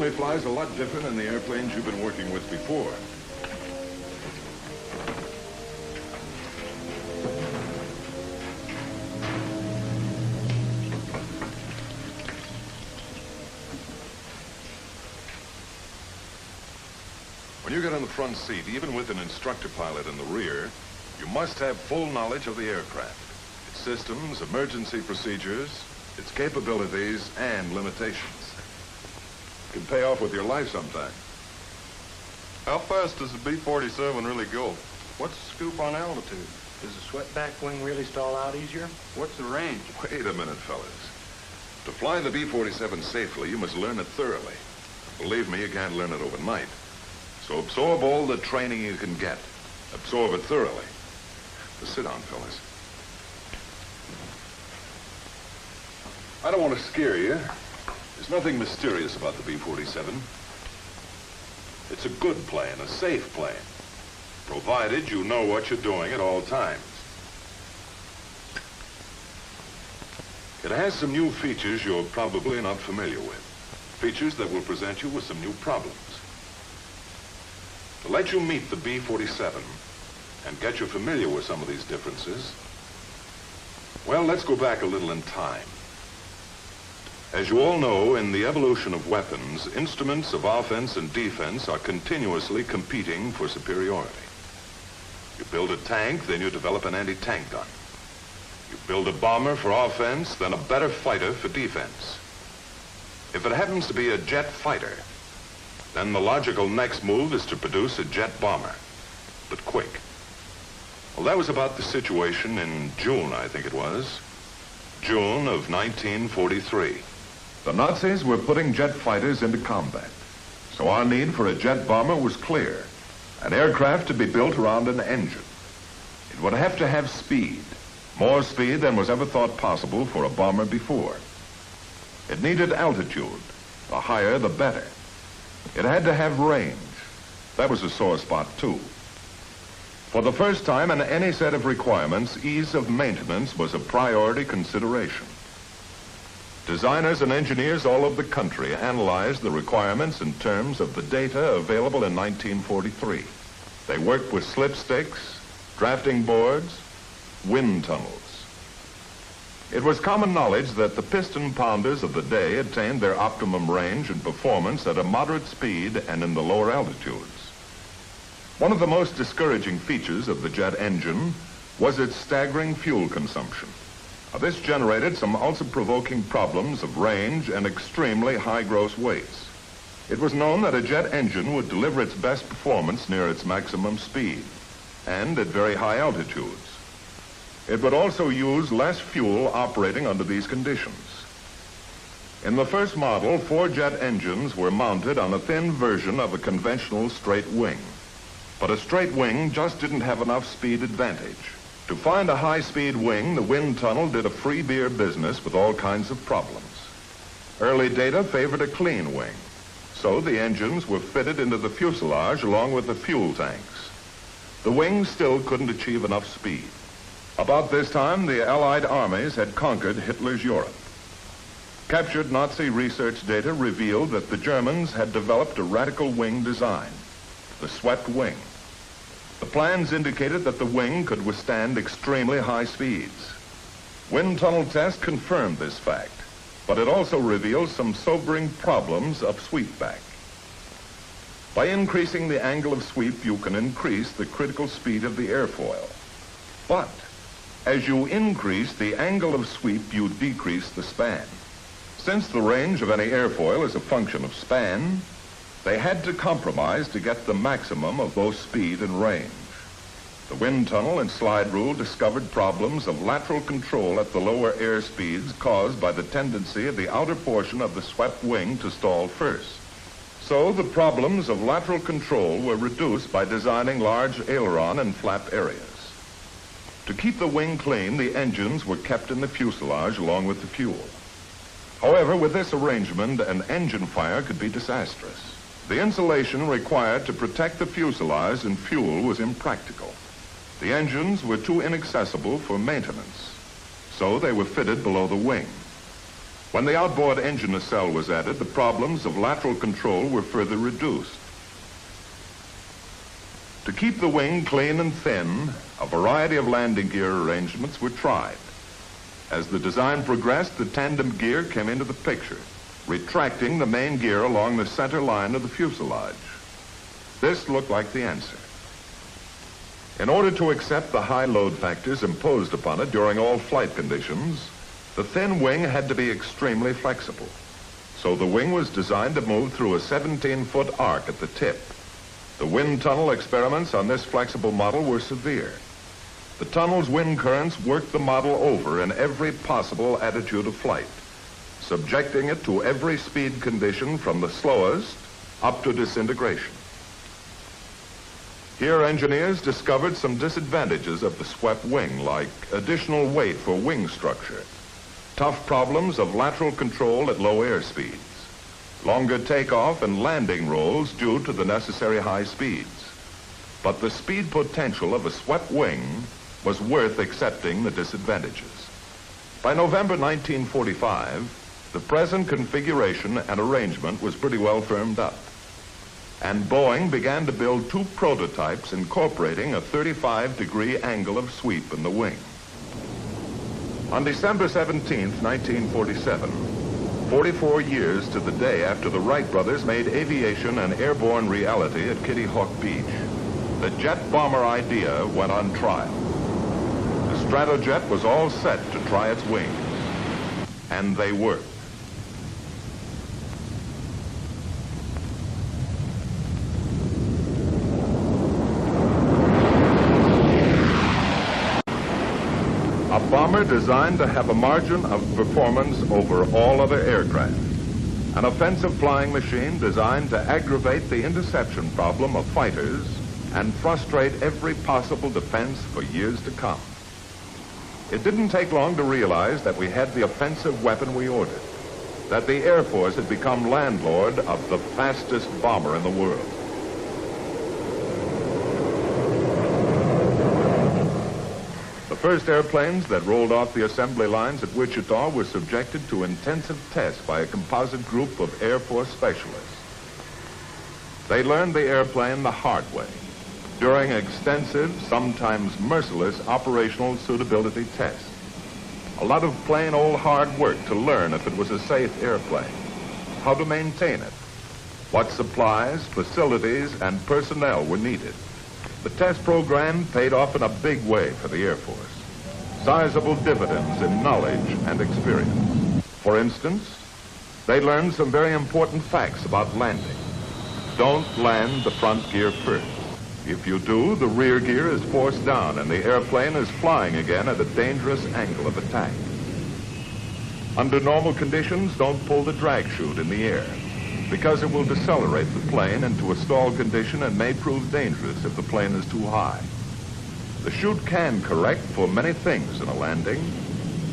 certainly flies a lot different than the airplanes you've been working with before. When you get on the front seat, even with an instructor pilot in the rear, you must have full knowledge of the aircraft, its systems, emergency procedures, its capabilities, and limitations. It can pay off with your life sometime. How fast does the B-47 really go? What's the scoop on altitude? Does the swept-back wing really stall out easier? What's the range? Wait a minute, fellas. To fly the B-47 safely, you must learn it thoroughly. Believe me, you can't learn it overnight. So absorb all the training you can get. Absorb it thoroughly. Just sit down, fellas. I don't want to scare you. There's nothing mysterious about the B-47. It's a good plane, a safe plane, provided you know what you're doing at all times. It has some new features you're probably not familiar with. Features that will present you with some new problems. To let you meet the B-47 and get you familiar with some of these differences, well, let's go back a little in time. As you all know, in the evolution of weapons, instruments of offense and defense are continuously competing for superiority. You build a tank, then you develop an anti-tank gun. You build a bomber for offense, then a better fighter for defense. If it happens to be a jet fighter, then the logical next move is to produce a jet bomber, but quick. Well, that was about the situation in June, I think it was. June of 1943. The Nazis were putting jet fighters into combat, so our need for a jet bomber was clear. An aircraft to be built around an engine. It would have to have speed, more speed than was ever thought possible for a bomber before. It needed altitude, the higher the better. It had to have range. That was a sore spot, too. For the first time in any set of requirements, ease of maintenance was a priority consideration. Designers and engineers all over the country analyzed the requirements in terms of the data available in 1943. They worked with slipsticks, drafting boards, wind tunnels. It was common knowledge that the piston pounders of the day attained their optimum range and performance at a moderate speed and in the lower altitudes. One of the most discouraging features of the jet engine was its staggering fuel consumption. Now, this generated some also-provoking problems of range and extremely high gross weights. It was known that a jet engine would deliver its best performance near its maximum speed and at very high altitudes. It would also use less fuel operating under these conditions. In the first model, 4 jet engines were mounted on a thin version of a conventional straight wing. But a straight wing just didn't have enough speed advantage. To find a high-speed wing, the wind tunnel did a free beer business with all kinds of problems. Early data favored a clean wing, so the engines were fitted into the fuselage along with the fuel tanks. The wing still couldn't achieve enough speed. About this time, the Allied armies had conquered Hitler's Europe. Captured Nazi research data revealed that the Germans had developed a radical wing design, the swept wing. The plans indicated that the wing could withstand extremely high speeds. Wind tunnel tests confirmed this fact, but it also revealed some sobering problems of sweepback. By increasing the angle of sweep, you can increase the critical speed of the airfoil. But as you increase the angle of sweep, you decrease the span. Since the range of any airfoil is a function of span, they had to compromise to get the maximum of both speed and range. The wind tunnel and slide rule discovered problems of lateral control at the lower air speeds caused by the tendency of the outer portion of the swept wing to stall first. So the problems of lateral control were reduced by designing large aileron and flap areas. To keep the wing clean, the engines were kept in the fuselage along with the fuel. However, with this arrangement, an engine fire could be disastrous. The insulation required to protect the fuselage and fuel was impractical. The engines were too inaccessible for maintenance, so they were fitted below the wing. When the outboard engine nacelle was added, the problems of lateral control were further reduced. To keep the wing clean and thin, a variety of landing gear arrangements were tried. As the design progressed, the tandem gear came into the picture, retracting the main gear along the center line of the fuselage. This looked like the answer. In order to accept the high load factors imposed upon it during all flight conditions, the thin wing had to be extremely flexible. So the wing was designed to move through a 17-foot arc at the tip. The wind tunnel experiments on this flexible model were severe. The tunnel's wind currents worked the model over in every possible attitude of flight, subjecting it to every speed condition from the slowest up to disintegration. Here, engineers discovered some disadvantages of the swept wing, like additional weight for wing structure, tough problems of lateral control at low air speeds, longer takeoff and landing rolls due to the necessary high speeds. But the speed potential of a swept wing was worth accepting the disadvantages. By November 1945, the present configuration and arrangement was pretty well firmed up, and Boeing began to build two prototypes incorporating a 35-degree angle of sweep in the wing. On December 17, 1947, 44 years to the day after the Wright brothers made aviation an airborne reality at Kitty Hawk Beach, the jet bomber idea went on trial. The Stratojet was all set to try its wings, and they worked. A bomber designed to have a margin of performance over all other aircraft. An offensive flying machine designed to aggravate the interception problem of fighters and frustrate every possible defense for years to come. It didn't take long to realize that we had the offensive weapon we ordered, that the Air Force had become landlord of the fastest bomber in the world. The first airplanes that rolled off the assembly lines at Wichita were subjected to intensive tests by a composite group of Air Force specialists. They learned the airplane the hard way during extensive, sometimes merciless operational suitability tests. A lot of plain old hard work to learn if it was a safe airplane, how to maintain it, what supplies, facilities, and personnel were needed. The test program paid off in a big way for the Air Force. Sizable dividends in knowledge and experience. For instance, they learned some very important facts about landing. Don't land the front gear first. If you do, the rear gear is forced down and the airplane is flying again at a dangerous angle of attack. Under normal conditions, don't pull the drag chute in the air, because it will decelerate the plane into a stall condition and may prove dangerous if the plane is too high. The chute can correct for many things in a landing,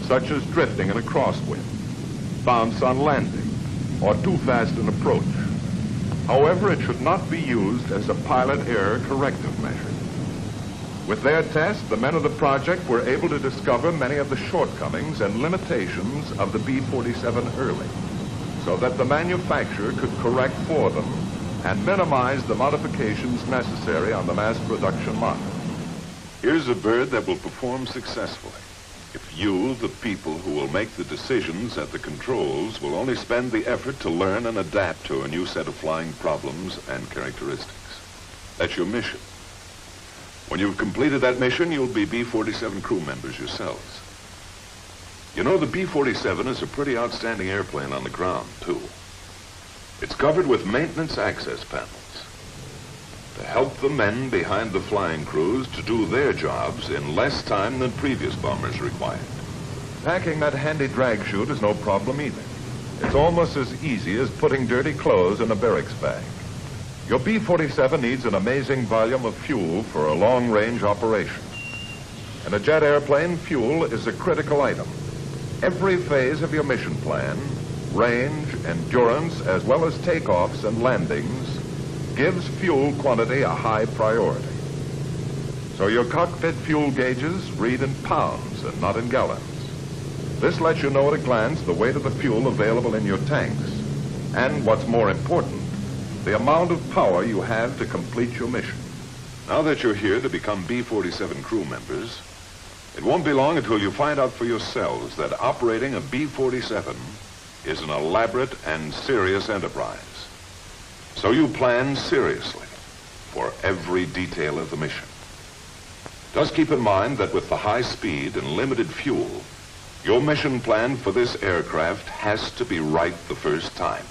such as drifting in a crosswind, bounce on landing, or too fast an approach. However, it should not be used as a pilot error corrective measure. With their test, the men of the project were able to discover many of the shortcomings and limitations of the B-47 early, so that the manufacturer could correct for them and minimize the modifications necessary on the mass production model. Here's a bird that will perform successfully if you, the people who will make the decisions at the controls, will only spend the effort to learn and adapt to a new set of flying problems and characteristics. That's your mission. When you've completed that mission, you'll be B-47 crew members yourselves. You know, the B-47 is a pretty outstanding airplane on the ground, too. It's covered with maintenance access panels to help the men behind the flying crews to do their jobs in less time than previous bombers required. Packing that handy drag chute is no problem either. It's almost as easy as putting dirty clothes in a barracks bag. Your B-47 needs an amazing volume of fuel for a long-range operation. In a jet airplane, fuel is a critical item. Every phase of your mission plan, range, endurance, as well as takeoffs and landings, gives fuel quantity a high priority. So your cockpit fuel gauges read in pounds and not in gallons. This lets you know at a glance the weight of the fuel available in your tanks, and what's more important, the amount of power you have to complete your mission. Now that you're here to become B-47 crew members, it won't be long until you find out for yourselves that operating a B-47 is an elaborate and serious enterprise. So you plan seriously for every detail of the mission. Just keep in mind that with the high speed and limited fuel, your mission plan for this aircraft has to be right the first time.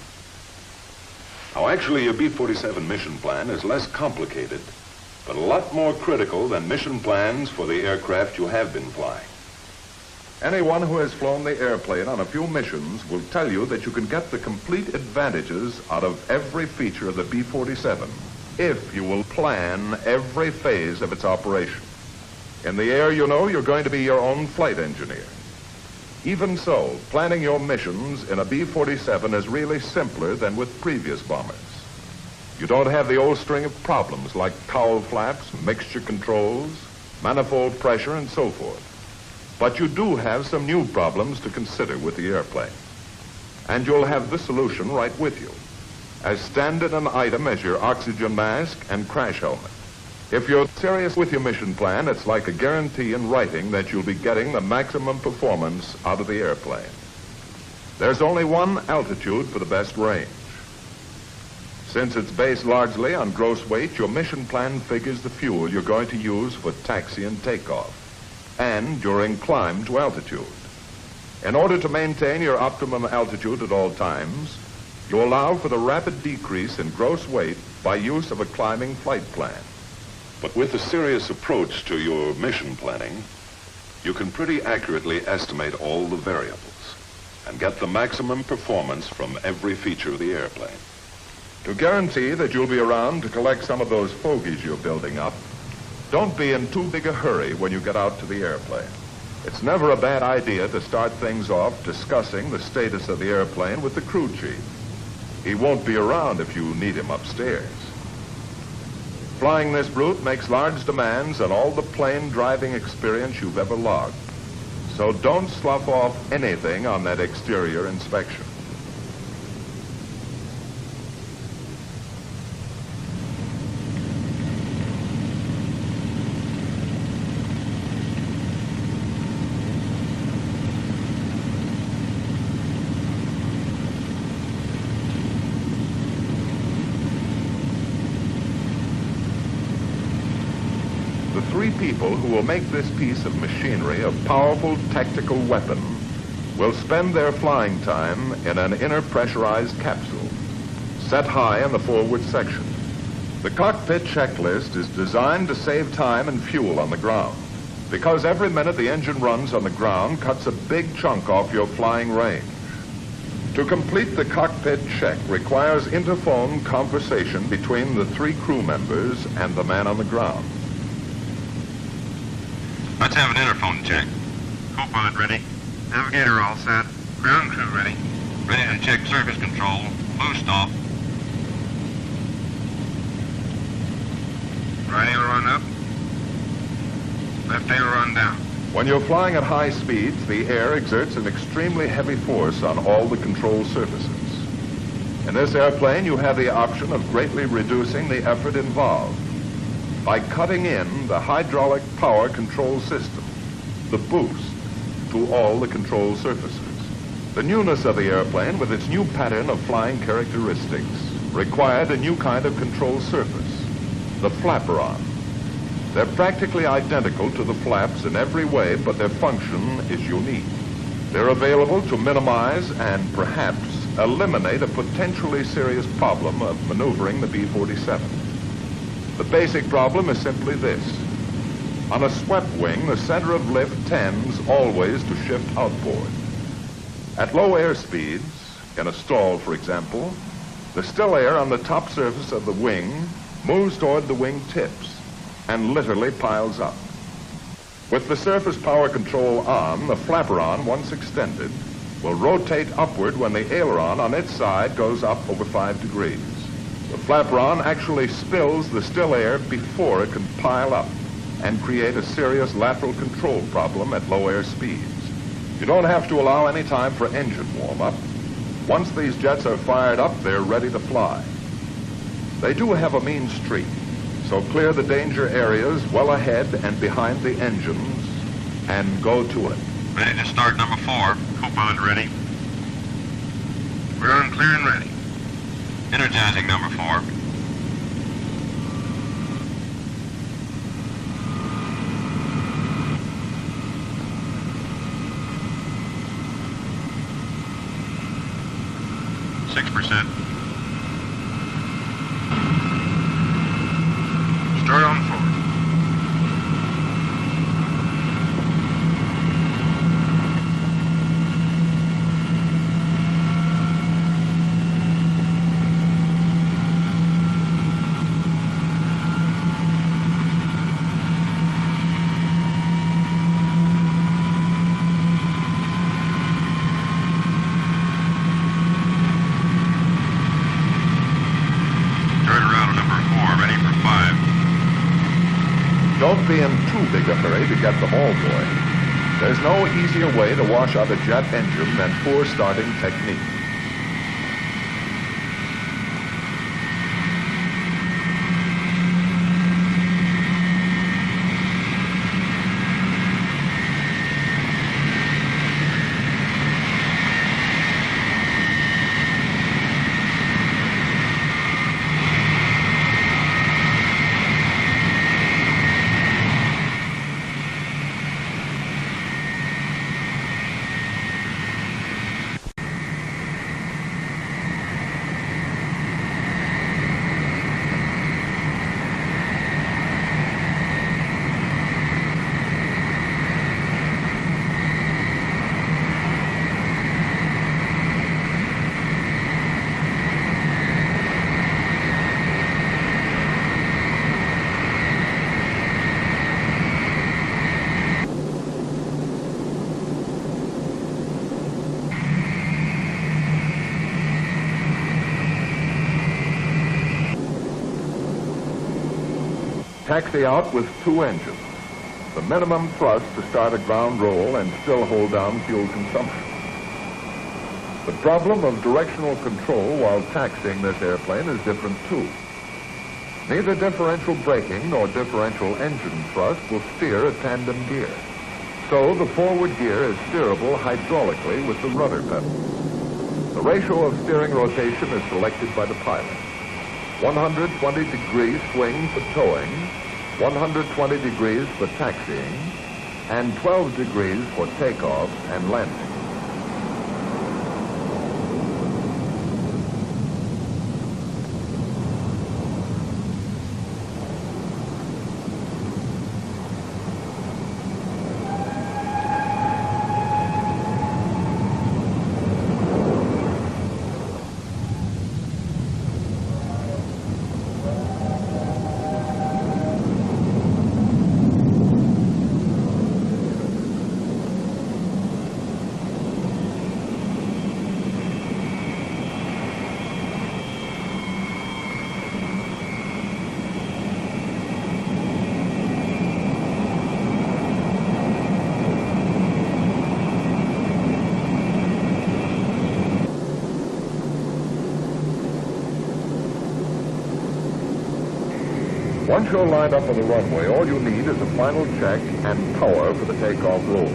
Now, actually, your B-47 mission plan is less complicated, but a lot more critical than mission plans for the aircraft you have been flying. Anyone who has flown the airplane on a few missions will tell you that you can get the complete advantages out of every feature of the B-47 if you will plan every phase of its operation. In the air, you know, you're going to be your own flight engineer. Even so, planning your missions in a B-47 is really simpler than with previous bombers. You don't have the old string of problems like cowl flaps, mixture controls, manifold pressure, and so forth. But you do have some new problems to consider with the airplane. And you'll have the solution right with you, as standard an item as your oxygen mask and crash helmet. If you're serious with your mission plan, it's like a guarantee in writing that you'll be getting the maximum performance out of the airplane. There's only one altitude for the best range. Since it's based largely on gross weight, your mission plan figures the fuel you're going to use for taxi and takeoff, and during climb to altitude. In order to maintain your optimum altitude at all times, you allow for the rapid decrease in gross weight by use of a climbing flight plan. But with a serious approach to your mission planning, you can pretty accurately estimate all the variables and get the maximum performance from every feature of the airplane. To guarantee that you'll be around to collect some of those fogies you're building up, don't be in too big a hurry when you get out to the airplane. It's never a bad idea to start things off discussing the status of the airplane with the crew chief. He won't be around if you need him upstairs. Flying this brute makes large demands on all the plane driving experience you've ever logged. So don't slough off anything on that exterior inspection. The three people who will make this piece of machinery a powerful tactical weapon will spend their flying time in an inner pressurized capsule, set high in the forward section. The cockpit checklist is designed to save time and fuel on the ground, because every minute the engine runs on the ground cuts a big chunk off your flying range. To complete the cockpit check requires interphone conversation between the three crew members and the man on the ground. Let's have an interphone check. Co-pilot ready. Navigator all set. Ground crew ready. Ready to check surface control. Boost off. Right aileron up. Left aileron down. When you're flying at high speeds, the air exerts an extremely heavy force on all the control surfaces. In this airplane, you have the option of greatly reducing the effort involved by cutting in the hydraulic power control system, the boost, to all the control surfaces. The newness of the airplane, with its new pattern of flying characteristics, required a new kind of control surface, the flaperon. They're practically identical to the flaps in every way, but their function is unique. They're available to minimize and perhaps eliminate a potentially serious problem of maneuvering the B-47. The basic problem is simply this. On a swept wing, the center of lift tends always to shift outboard. At low air speeds, in a stall for example, the still air on the top surface of the wing moves toward the wing tips and literally piles up. With the surface power control on, the flaperon, once extended, will rotate upward when the aileron on its side goes up over 5 degrees. The flaperon actually spills the still air before it can pile up and create a serious lateral control problem at low air speeds. You don't have to allow any time for engine warm-up. Once these jets are fired up, they're ready to fly. They do have a mean streak, so clear the danger areas well ahead and behind the engines and go to it. Ready to start number 4. Co-pilot ready. We're on clear and ready. Energizing number 4. %. Start on 4. Don't be in too big a hurry to get them all going. There's no easier way to wash out a jet engine than poor starting technique. Taxi out with 2 engines. The minimum thrust to start a ground roll and still hold down fuel consumption. The problem of directional control while taxiing this airplane is different too. Neither differential braking nor differential engine thrust will steer a tandem gear. So the forward gear is steerable hydraulically with the rudder pedal. The ratio of steering rotation is selected by the pilot. 120 degree swing for towing, 120 degrees for taxiing, and 12 degrees for takeoff and landing. Once you're lined up on the runway, all you need is a final check and power for the takeoff roll.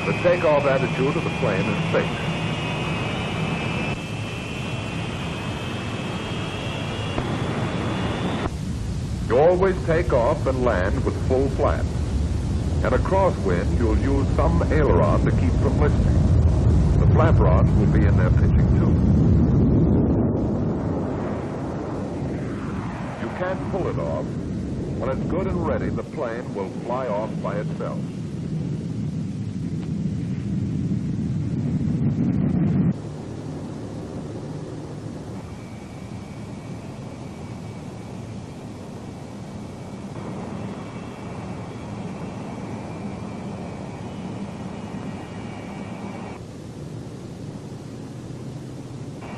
The takeoff attitude of the plane is fixed. You always take off and land with full flaps. In a crosswind, you'll use some aileron to keep from listing. The flap rods will be in their pitching too. You can't pull it off. When it's good and ready, the plane will fly off by itself.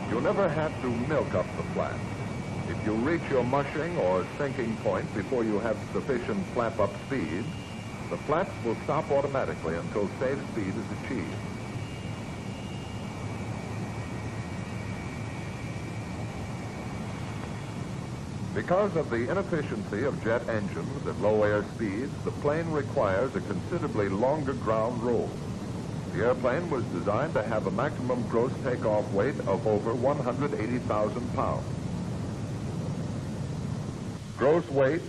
You never have to milk up the flaps. If you reach your mushing or sinking point before you have sufficient flap-up speed, the flaps will stop automatically until safe speed is achieved. Because of the inefficiency of jet engines at low air speeds, the plane requires a considerably longer ground roll. The airplane was designed to have a maximum gross takeoff weight of over 180,000 pounds. Gross weight,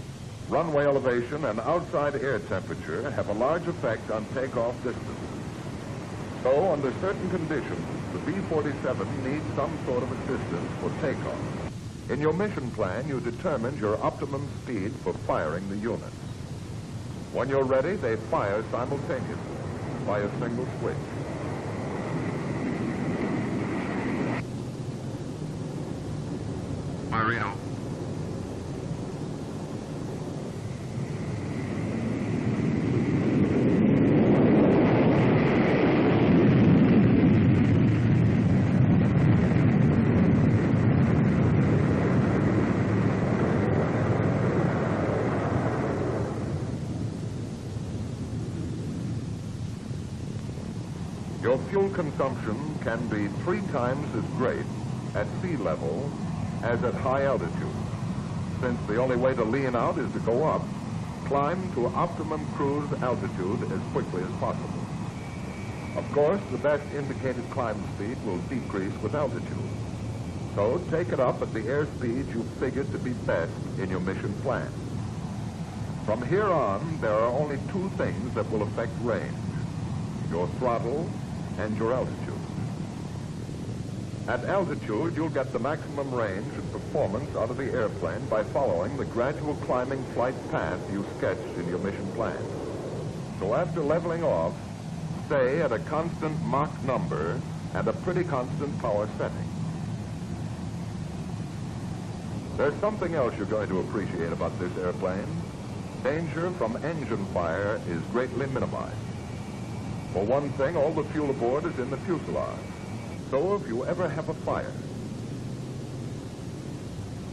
runway elevation, and outside air temperature have a large effect on takeoff distance. So, under certain conditions, the B-47 needs some sort of assistance for takeoff. In your mission plan, you determined your optimum speed for firing the units. When you're ready, they fire simultaneously by a single switch. Reno. Your fuel consumption can be 3 times as great at sea level as at high altitude. Since the only way to lean out is to go up, climb to optimum cruise altitude as quickly as possible. Of course, the best indicated climb speed will decrease with altitude. So take it up at the airspeed you figured to be best in your mission plan. From here on, there are only 2 things that will affect range: your throttle and your altitude. At altitude, you'll get the maximum range and performance out of the airplane by following the gradual climbing flight path you sketched in your mission plan. So after leveling off, stay at a constant Mach number and a pretty constant power setting. There's something else you're going to appreciate about this airplane. Danger from engine fire is greatly minimized. For one thing, all the fuel aboard is in the fuselage. So if you ever have a fire,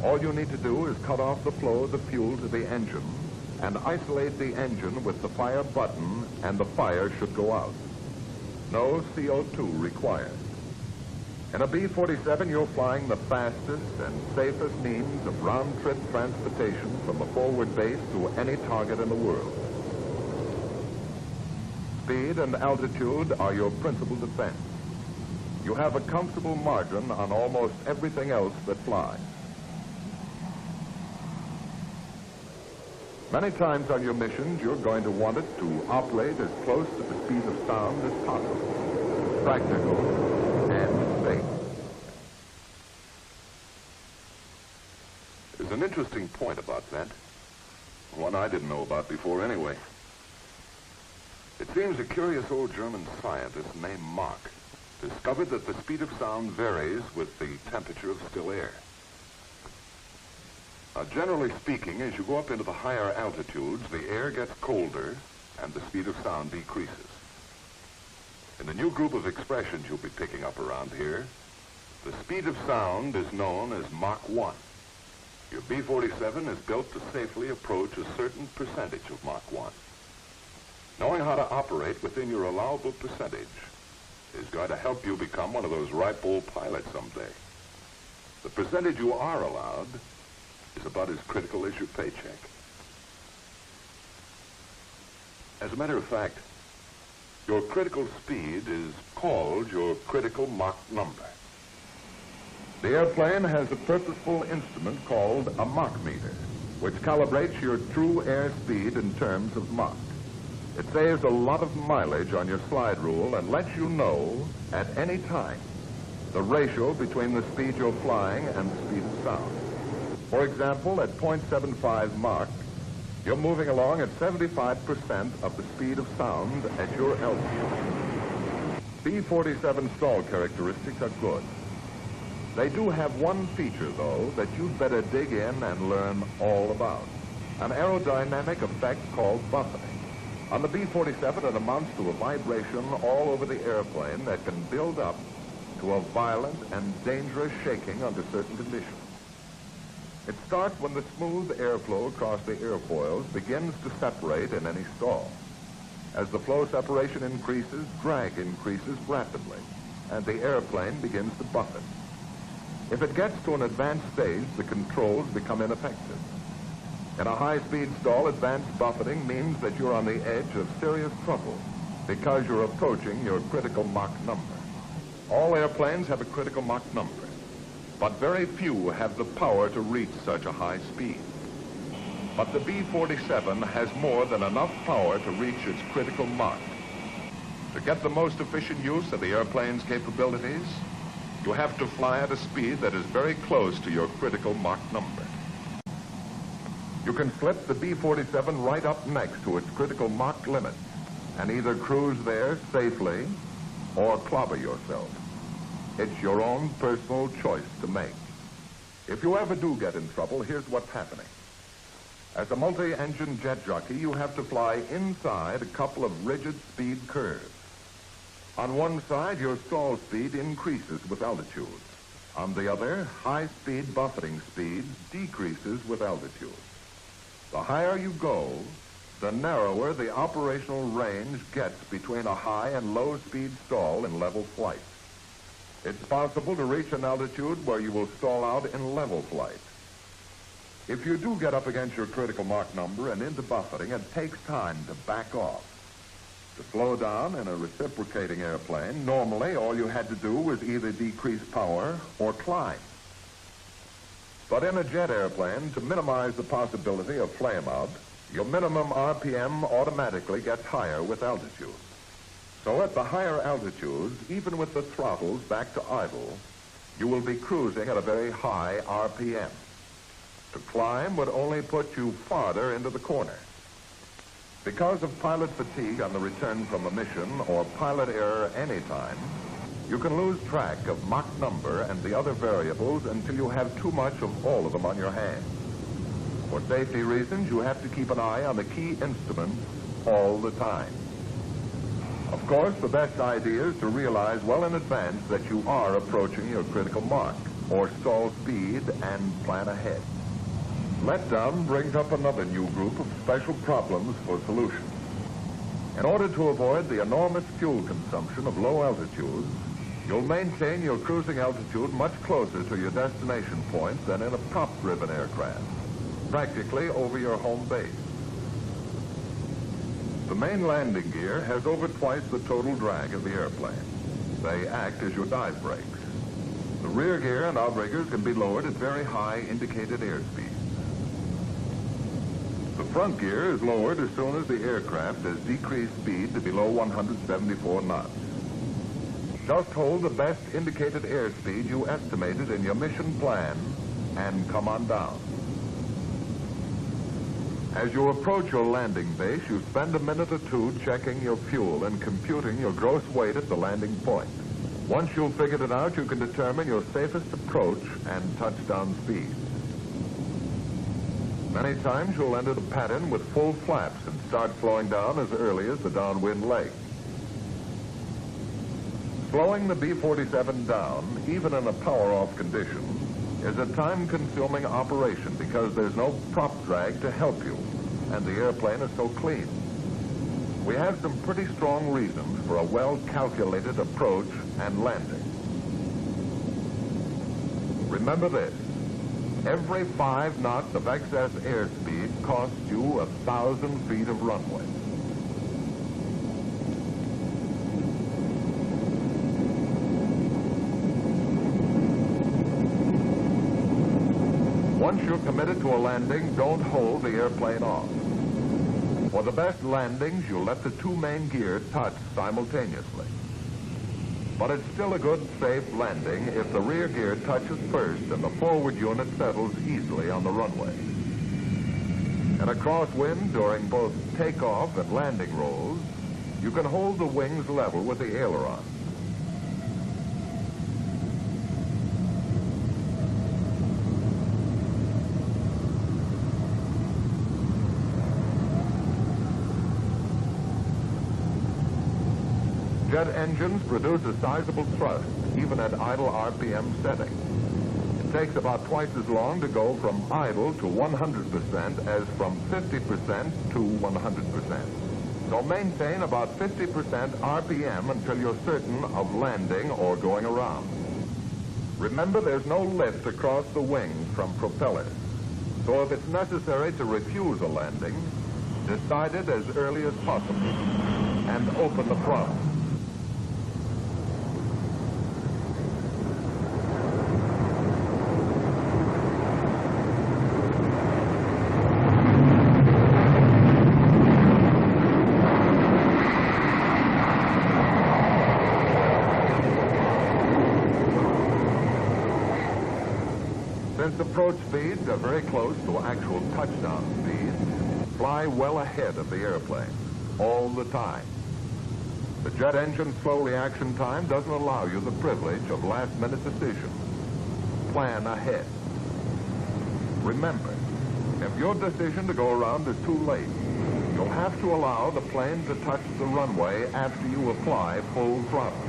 all you need to do is cut off the flow of the fuel to the engine and isolate the engine with the fire button, and the fire should go out. No CO2 required. In a B-47, you're flying the fastest and safest means of round-trip transportation from a forward base to any target in the world. Speed and altitude are your principal defense. You have a comfortable margin on almost everything else that flies. Many times on your missions, you're going to want it to operate as close to the speed of sound as possible. Practical and safe. There's an interesting point about that. One I didn't know about before anyway. It seems a curious old German scientist named Mach discovered that the speed of sound varies with the temperature of still air. Now, generally speaking, as you go up into the higher altitudes, the air gets colder and the speed of sound decreases. In the new group of expressions you'll be picking up around here, the speed of sound is known as Mach 1. Your B-47 is built to safely approach a certain percentage of Mach 1. Knowing how to operate within your allowable percentage is going to help you become one of those ripe old pilots someday. The percentage you are allowed is about as critical as your paycheck. As a matter of fact, your critical speed is called your critical Mach number. The airplane has a purposeful instrument called a Mach meter, which calibrates your true airspeed in terms of Mach. It saves a lot of mileage on your slide rule and lets you know at any time the ratio between the speed you're flying and the speed of sound. For example, at 0.75 Mach, you're moving along at 75% of the speed of sound at your altitude. B-47 stall characteristics are good. They do have one feature, though, that you'd better dig in and learn all about: an aerodynamic effect called buffeting. On the B-47, it amounts to a vibration all over the airplane that can build up to a violent and dangerous shaking under certain conditions. It starts when the smooth airflow across the airfoils begins to separate in any stall. As the flow separation increases, drag increases rapidly, and the airplane begins to buffet. If it gets to an advanced stage, the controls become ineffective. In a high-speed stall, advanced buffeting means that you're on the edge of serious trouble because you're approaching your critical Mach number. All airplanes have a critical Mach number, but very few have the power to reach such a high speed. But the B-47 has more than enough power to reach its critical Mach. To get the most efficient use of the airplane's capabilities, you have to fly at a speed that is very close to your critical Mach number. You can slip the B-47 right up next to its critical Mach limit and either cruise there safely or clobber yourself. It's your own personal choice to make. If you ever do get in trouble, here's what's happening. As a multi-engine jet jockey, you have to fly inside a couple of rigid speed curves. On one side, your stall speed increases with altitude. On the other, high-speed buffeting speed decreases with altitude. The higher you go, the narrower the operational range gets between a high and low-speed stall in level flight. It's possible to reach an altitude where you will stall out in level flight. If you do get up against your critical Mach number and into buffeting, it takes time to back off. To slow down in a reciprocating airplane, normally all you had to do was either decrease power or climb. But in a jet airplane, to minimize the possibility of flame-out, your minimum RPM automatically gets higher with altitude. So at the higher altitudes, even with the throttles back to idle, you will be cruising at a very high RPM. To climb would only put you farther into the corner. Because of pilot fatigue on the return from a mission or pilot error anytime, you can lose track of Mach number and the other variables until you have too much of all of them on your hands. For safety reasons, you have to keep an eye on the key instruments all the time. Of course, the best idea is to realize well in advance that you are approaching your critical Mach or stall speed and plan ahead. Letdown brings up another new group of special problems for solution. In order to avoid the enormous fuel consumption of low altitudes, you'll maintain your cruising altitude much closer to your destination point than in a prop-driven aircraft, practically over your home base. The main landing gear has over twice the total drag of the airplane. They act as your dive brakes. The rear gear and outriggers can be lowered at very high indicated airspeed. The front gear is lowered as soon as the aircraft has decreased speed to below 174 knots. Just hold the best indicated airspeed you estimated in your mission plan and come on down. As you approach your landing base, you spend a minute or two checking your fuel and computing your gross weight at the landing point. Once you've figured it out, you can determine your safest approach and touchdown speed. Many times you'll enter the pattern with full flaps and start slowing down as early as the downwind leg. Slowing the B-47 down, even in a power-off condition, is a time-consuming operation because there's no prop drag to help you, and the airplane is so clean. We have some pretty strong reasons for a well-calculated approach and landing. Remember this. Every 5 knots of excess airspeed costs you 1,000 feet of runway. Once you're committed to a landing, don't hold the airplane off. For the best landings, you'll let the 2 main gears touch simultaneously. But it's still a good, safe landing if the rear gear touches first and the forward unit settles easily on the runway. In a crosswind during both takeoff and landing rolls, you can hold the wings level with the aileron. Jet engines produce a sizable thrust, even at idle RPM setting. It takes about twice as long to go from idle to 100% as from 50% to 100%. So maintain about 50% RPM until you're certain of landing or going around. Remember, there's no lift across the wings from propellers. So if it's necessary to refuse a landing, decide it as early as possible and open the throttle. Since approach speeds are very close to actual touchdown speed, fly well ahead of the airplane, all the time. The jet engine's slow reaction time doesn't allow you the privilege of last-minute decisions. Plan ahead. Remember, if your decision to go around is too late, you'll have to allow the plane to touch the runway after you apply full throttle.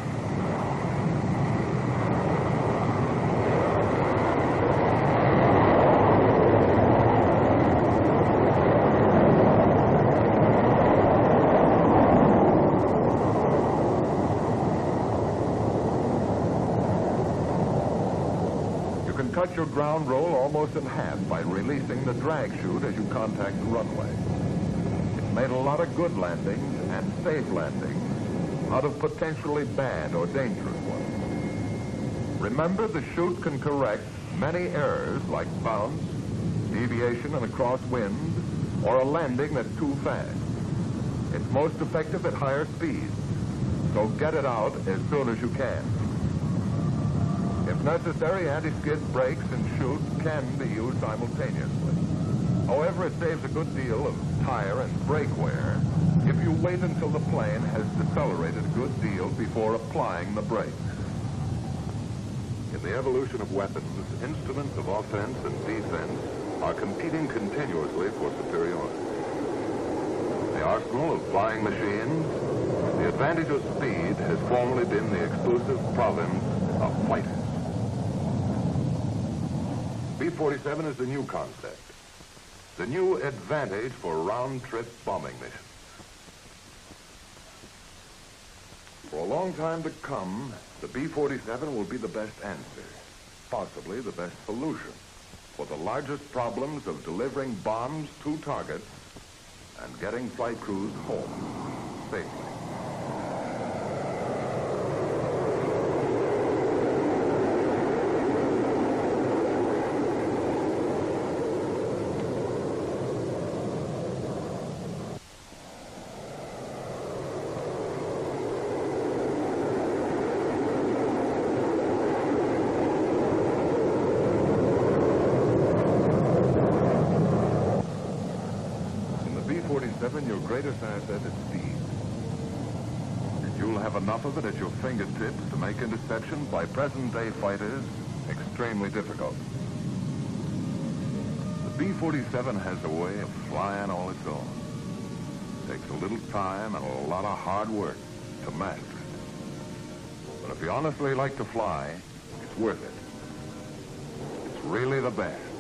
Cut your ground roll almost in half by releasing the drag chute as you contact the runway. It's made a lot of good landings and safe landings out of potentially bad or dangerous ones. Remember, the chute can correct many errors like bounce, deviation in a crosswind, or a landing that's too fast. It's most effective at higher speeds, so get it out as soon as you can. If necessary, anti-skid brakes and chute can be used simultaneously. However, it saves a good deal of tire and brake wear if you wait until the plane has decelerated a good deal before applying the brakes. In the evolution of weapons, instruments of offense and defense are competing continuously for superiority. The arsenal of flying machines, the advantage of speed has formerly been the exclusive province of fighters. B-47 is the new concept, the new advantage for round-trip bombing missions. For a long time to come, the B-47 will be the best answer, possibly the best solution, for the largest problems of delivering bombs to targets and getting flight crews home safely. Your greatest asset is speed. And you'll have enough of it at your fingertips to make interception by present-day fighters extremely difficult. The B-47 has a way of flying all its own. It takes a little time and a lot of hard work to master it. But if you honestly like to fly, it's worth it. It's really the best.